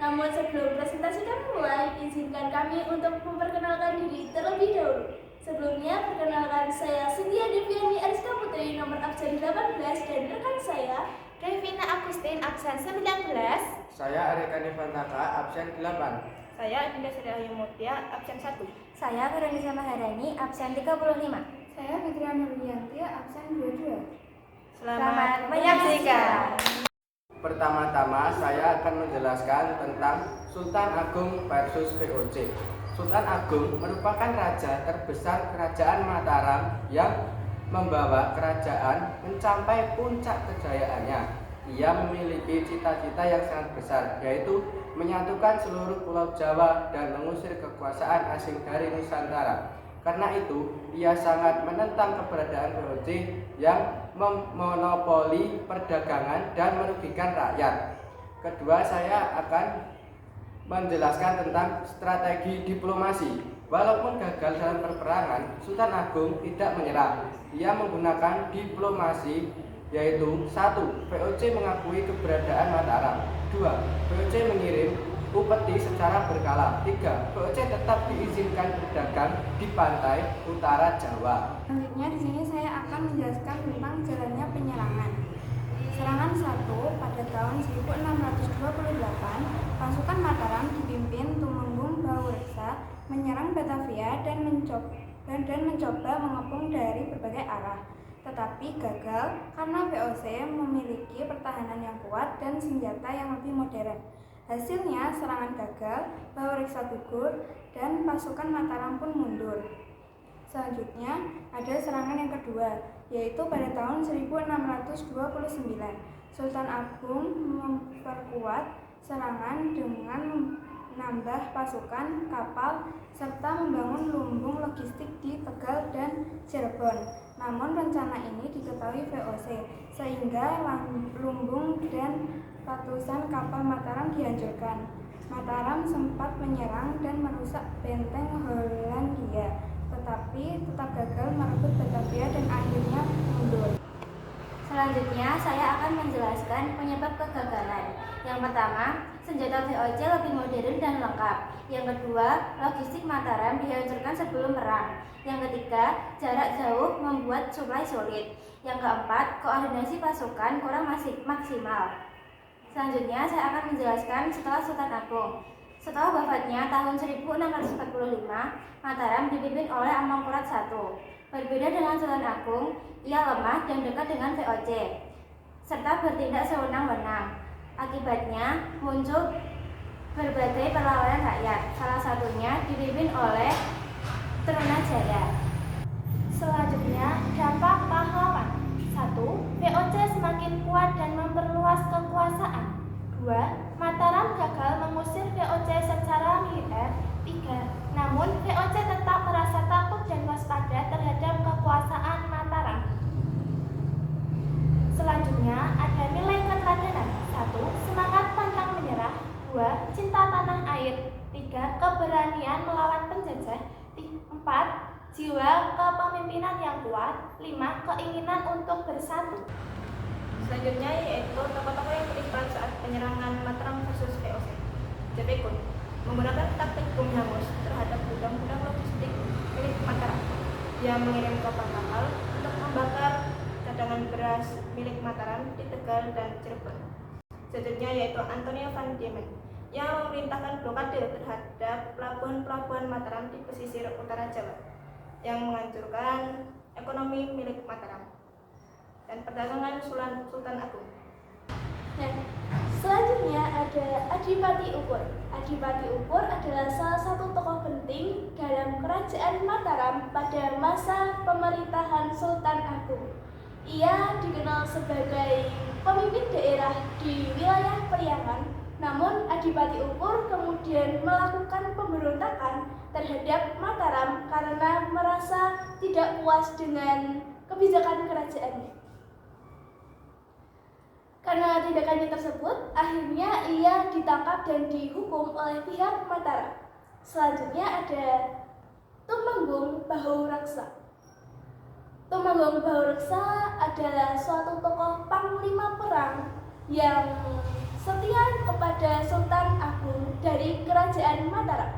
Namun sebelum presentasi kami mulai, izinkan kami untuk memperkenalkan diri terlebih dahulu. Sebelumnya, perkenalkan saya Cynthia Deviani Ariska Putri, nomor absen 18, dan rekan saya Revina Agustin, absen 19. Saya Arika Nivantaka, absen 8. Saya Dinda Sri Ayu Mutia, absen 1. Saya Veronica Maharani, absen 35. Saya Fitriana Nuryanti, absen 22. Selamat menyaksikan. Pertama-tama saya akan menjelaskan tentang Sultan Agung versus VOC. Sultan Agung merupakan raja terbesar Kerajaan Mataram yang membawa kerajaan mencapai puncak kejayaannya. Ia memiliki cita-cita yang sangat besar, yaitu menyatukan seluruh Pulau Jawa dan mengusir kekuasaan asing dari Nusantara. Karena itu, ia sangat menentang keberadaan VOC yang memonopoli perdagangan dan merugikan rakyat. Kedua, saya akan menjelaskan tentang strategi diplomasi. Walaupun gagal dalam peperangan, Sultan Agung tidak menyerah. Ia menggunakan diplomasi, yaitu 1. VOC mengakui keberadaan Mataram. 2. VOC mengirim upeti secara berkala. 3. VOC tetap diizinkan berdagang di pantai utara Jawa. Selanjutnya di sini saya akan menjelaskan tentang jalannya penyerangan. Serangan 1 pada tahun 1628, pasukan Mataram dipimpin Tumenggung Baureksa menyerang Batavia dan mencoba mengepung dari berbagai arah. Tetapi gagal karena VOC memiliki pertahanan yang kuat dan senjata yang lebih modern. Hasilnya serangan gagal, Baureksa gugur, dan pasukan Mataram pun mundur. Selanjutnya ada serangan yang kedua, yaitu pada tahun 1629. Sultan Agung memperkuat serangan dengan menambah pasukan, kapal, serta membangun lumbung logistik di Tegal dan Cirebon. Namun rencana ini diketahui VOC, sehingga lumbung dan ratusan kapal Mataram dihancurkan. Mataram sempat menyerang dan merusak benteng Hollandia, tetapi tetap gagal merebut Batavia dan akhirnya mundur. Selanjutnya, saya akan menjelaskan penyebab kegagalan. Yang pertama, senjata VOC lebih modern dan lengkap. Yang kedua, logistik Mataram dihancurkan sebelum perang. Yang ketiga, jarak jauh membuat suplai sulit. Yang keempat, koordinasi pasukan kurang maksimal. Selanjutnya, saya akan menjelaskan setelah Sultan Agung. Setelah wafatnya tahun 1645, Mataram dipimpin oleh Amangkurat I. Berbeda dengan Sultan Agung, ia lemah dan dekat dengan VOC, serta bertindak sewenang-wenang. Akibatnya muncul berbagai perlawanan rakyat, salah satunya dipimpin oleh Trunajaya. Selanjutnya, dampak pahlawan. 1. VOC semakin kuat dan memperluas kekuasaan. 2. Mataram gagal mengusir VOC secara militer. 3. Namun VOC tetap merasa takut dan waspada terhadap kekuasaan Mataram. Selanjutnya ada nilai keteladanan. 1. Semangat pantang menyerah. 2. Cinta tanah air. 3. Keberanian melawan penjajah. 4. Jiwa kepemimpinan yang kuat. 5. Keinginan untuk bersatu. Selanjutnya yaitu tokoh-tokoh yang terlibat saat penyerangan Mataram versus VOC. Jepekun menggunakan taktik bom hangus terhadap gudang-gudang logistik milik Mataram. Dia mengirim kapal-kapal untuk membakar cadangan beras milik Mataram di Tegal dan Cirebon. Selanjutnya yaitu Antonio van Diemen yang memerintahkan blokade terhadap pelabuhan-pelabuhan Mataram di pesisir utara Jawa yang menghancurkan ekonomi milik Mataram dan perdagangan Sultan Agung. Dan selanjutnya ada Adipati Upur. Adipati Upur adalah salah satu tokoh penting dalam kerajaan Mataram pada masa pemerintahan Sultan Agung. Ia dikenal sebagai pemimpin daerah di wilayah Priangan. Namun Adipati Upur kemudian melakukan pemberontakan terhadap Mataram karena merasa tidak puas dengan kebijakan kerajaannya. Karena tindakannya tersebut, akhirnya ia ditangkap dan dihukum oleh pihak Mataram. Selanjutnya ada Tumenggung Baureksa. Tumenggung Baureksa adalah suatu tokoh panglima perang yang setia kepada Sultan Agung dari Kerajaan Mataram.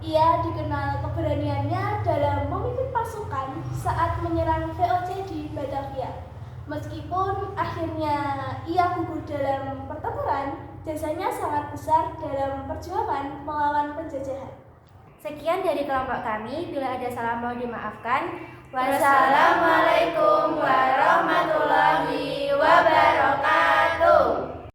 Ia dikenal keberaniannya dalam memimpin pasukan saat menyerang VOC di Batavia. Meskipun akhirnya ia gugur dalam pertempuran, jasanya sangat besar dalam perjuangan melawan penjajahan. Sekian dari kelompok kami, bila ada salah mohon dimaafkan. Wassalamualaikum warahmatullahi wabarakatuh.